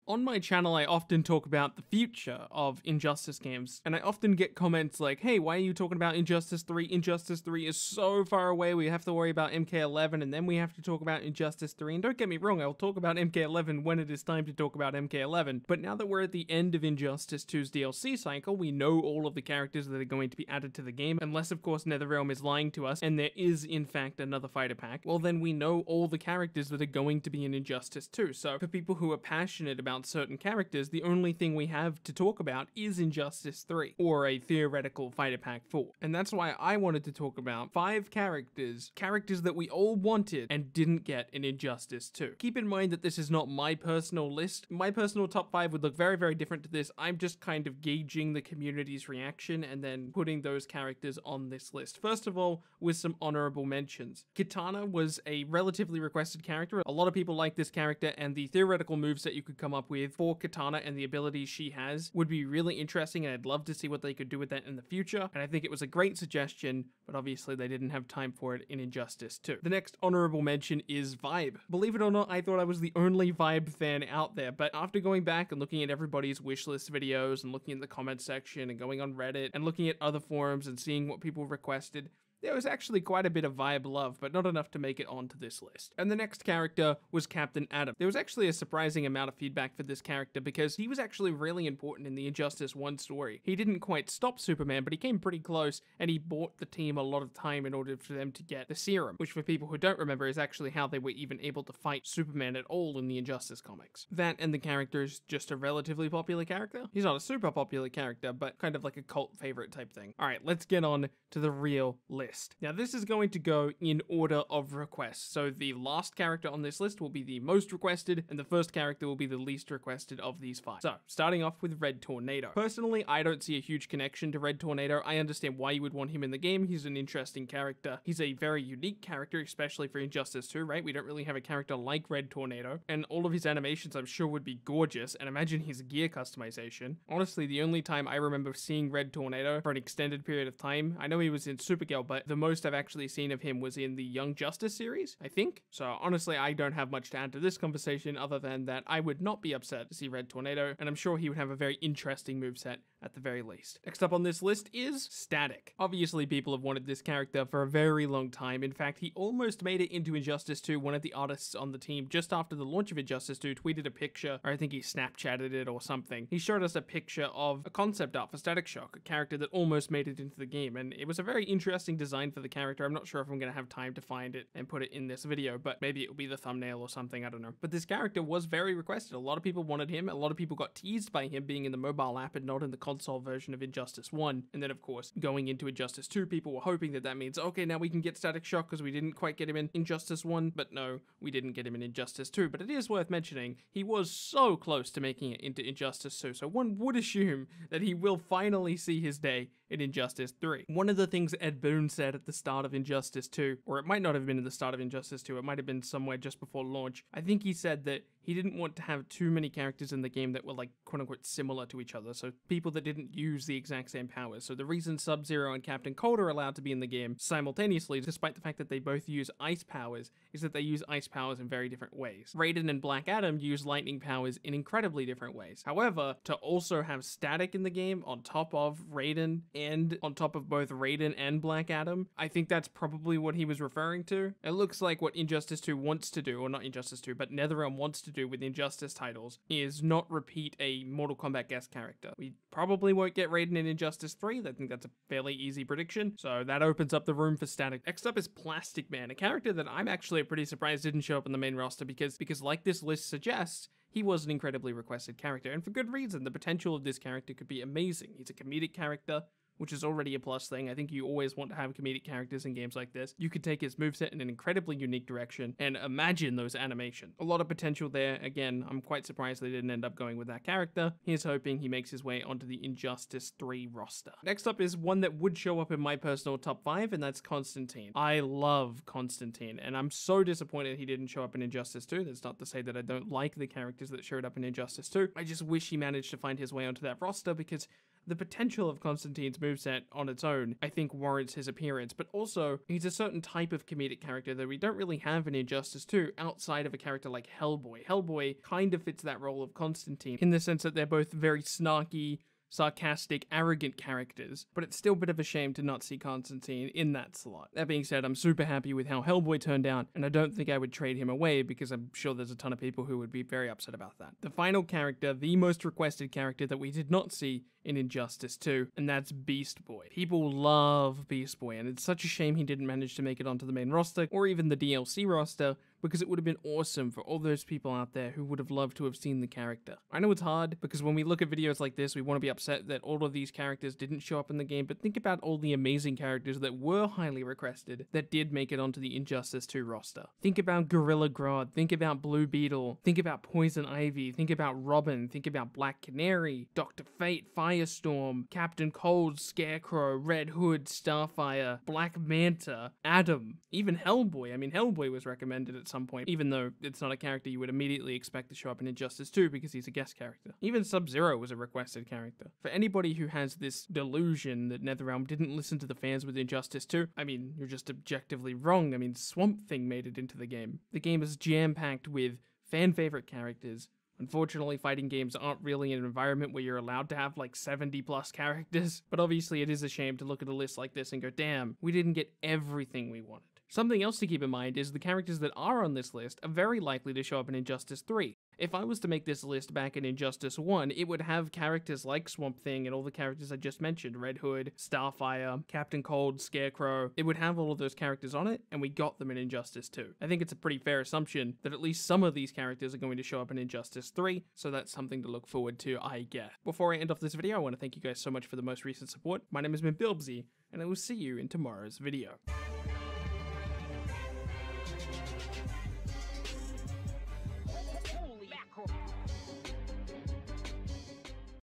On my channel, I often talk about the future of Injustice games, and I often get comments like, hey, why are you talking about Injustice 3? Injustice 3 is so far away, we have to worry about MK11, and then we have to talk about Injustice 3. And don't get me wrong, I'll talk about MK11 when it is time to talk about MK11, but now that we're at the end of Injustice 2's DLC cycle, we know all of the characters that are going to be added to the game, unless of course NetherRealm is lying to us, and there is in fact another fighter pack, well then we know all the characters that are going to be in Injustice 2. So for people who are passionate about certain characters, the only thing we have to talk about is Injustice 3, or a theoretical fighter pack 4. And that's why I wanted to talk about 5 characters that we all wanted and didn't get in Injustice 2. Keep in mind that this is not my personal list. My personal top 5 would look very, very different to this. I'm just kind of gauging the community's reaction and then putting those characters on this list. First of all, with some honorable mentions. Kitana was a relatively requested character. A lot of people like this character, and the theoretical moves that you could come up with for Kitana and the abilities she has would be really interesting, and I'd love to see what they could do with that in the future. And I think it was a great suggestion, but obviously they didn't have time for it in Injustice 2. The next honorable mention is Vibe. Believe it or not, I thought I was the only Vibe fan out there, but after going back and looking at everybody's wishlist videos and looking in the comment section and going on Reddit and looking at other forums and seeing what people requested, there was actually quite a bit of Vibe love, but not enough to make it onto this list. And the next character was Captain Atom. There was actually a surprising amount of feedback for this character because he was actually really important in the Injustice 1 story. He didn't quite stop Superman, but he came pretty close, and he bought the team a lot of time in order for them to get the serum, which for people who don't remember is actually how they were even able to fight Superman at all in the Injustice comics. That and the character is just a relatively popular character. He's not a super popular character, but kind of like a cult favorite type thing. Alright, let's get on to the real list. Now this is going to go in order of requests, so the last character on this list will be the most requested, and the first character will be the least requested of these 5. So, starting off with Red Tornado. Personally, I don't see a huge connection to Red Tornado. I understand why you would want him in the game. He's an interesting character. He's a very unique character, especially for Injustice 2, right? We don't really have a character like Red Tornado, and all of his animations I'm sure would be gorgeous, and imagine his gear customization. Honestly, the only time I remember seeing Red Tornado for an extended period of time, I know he was in Supergirl, but the most I've actually seen of him was in the Young Justice series, I think. So honestly, I don't have much to add to this conversation other than that I would not be upset to see Red Tornado, and I'm sure he would have a very interesting moveset at the very least. Next up on this list is Static. Obviously, people have wanted this character for a very long time. In fact, he almost made it into Injustice 2. One of the artists on the team, just after the launch of Injustice 2, tweeted a picture, or I think he Snapchatted it or something. He showed us a picture of a concept art for Static Shock, a character that almost made it into the game, and it was a very interesting design for the character. I'm not sure if I'm going to have time to find it and put it in this video, but maybe it will be the thumbnail or something, I don't know. But this character was very requested. A lot of people wanted him. A lot of people got teased by him being in the mobile app and not in the console version of Injustice 1. And then, of course, going into Injustice 2, people were hoping that that means, okay, now we can get Static Shock because we didn't quite get him in Injustice 1. But no, we didn't get him in Injustice 2. But it is worth mentioning, he was so close to making it into Injustice 2. So one would assume that he will finally see his day in Injustice 3. One of the things Ed Boon said at the start of Injustice 2, or it might not have been at the start of Injustice 2, it might have been somewhere just before launch, I think he said that he didn't want to have too many characters in the game that were like quote-unquote similar to each other, so people that didn't use the exact same powers. So the reason Sub-Zero and Captain Cold are allowed to be in the game simultaneously, despite the fact that they both use ice powers, is that they use ice powers in very different ways. Raiden and Black Adam use lightning powers in incredibly different ways. However, to also have Static in the game on top of Raiden and on top of both Raiden and Black Adam, I think that's probably what he was referring to. It looks like what Injustice 2 wants to do, or not Injustice 2, but NetherRealm wants to do with Injustice titles is not repeat a Mortal Kombat guest character. We probably won't get Raiden in Injustice 3. I think that's a fairly easy prediction. So that opens up the room for Static. Next up is Plastic Man, a character that I'm actually pretty surprised didn't show up in the main roster because like this list suggests, he was an incredibly requested character, and for good reason. The potential of this character could be amazing. He's a comedic character, which is already a plus thing. I think you always want to have comedic characters in games like this. You could take his moveset in an incredibly unique direction, and imagine those animations. A lot of potential there. Again, I'm quite surprised they didn't end up going with that character. Here's hoping he makes his way onto the Injustice 3 roster. Next up is one that would show up in my personal top 5, and that's Constantine. I love Constantine, and I'm so disappointed he didn't show up in Injustice 2. That's not to say that I don't like the characters that showed up in Injustice 2. I just wish he managed to find his way onto that roster because the potential of Constantine's moveset on its own, I think, warrants his appearance, but also he's a certain type of comedic character that we don't really have in Injustice 2 outside of a character like Hellboy. Hellboy kind of fits that role of Constantine in the sense that they're both very snarky, sarcastic, arrogant characters, but it's still a bit of a shame to not see Constantine in that slot. That being said, I'm super happy with how Hellboy turned out, and I don't think I would trade him away because I'm sure there's a ton of people who would be very upset about that. The final character, the most requested character that we did not see in Injustice 2, and that's Beast Boy. People love Beast Boy, and it's such a shame he didn't manage to make it onto the main roster, or even the DLC roster, because it would have been awesome for all those people out there who would have loved to have seen the character. I know it's hard, because when we look at videos like this, we want to be upset that all of these characters didn't show up in the game, but think about all the amazing characters that were highly requested that did make it onto the Injustice 2 roster. Think about Gorilla Grodd, think about Blue Beetle, think about Poison Ivy, think about Robin, think about Black Canary, Dr. Fate, Firestorm, Captain Cold, Scarecrow, Red Hood, Starfire, Black Manta, Adam, even Hellboy. I mean, Hellboy was recommended at some point, even though it's not a character you would immediately expect to show up in Injustice 2 because he's a guest character. Even Sub-Zero was a requested character. For anybody who has this delusion that NetherRealm didn't listen to the fans with Injustice 2, I mean, you're just objectively wrong. I mean, Swamp Thing made it into the game. The game is jam-packed with fan-favorite characters. Unfortunately, fighting games aren't really an environment where you're allowed to have like 70 plus characters, but obviously it is a shame to look at a list like this and go, damn, we didn't get everything we wanted. Something else to keep in mind is the characters that are on this list are very likely to show up in Injustice 3. If I was to make this list back in Injustice 1, it would have characters like Swamp Thing and all the characters I just mentioned, Red Hood, Starfire, Captain Cold, Scarecrow. It would have all of those characters on it, and we got them in Injustice 2. I think it's a pretty fair assumption that at least some of these characters are going to show up in Injustice 3, so that's something to look forward to, I guess. Before I end off this video, I want to thank you guys so much for the most recent support. My name has been Bilbzy, and I will see you in tomorrow's video.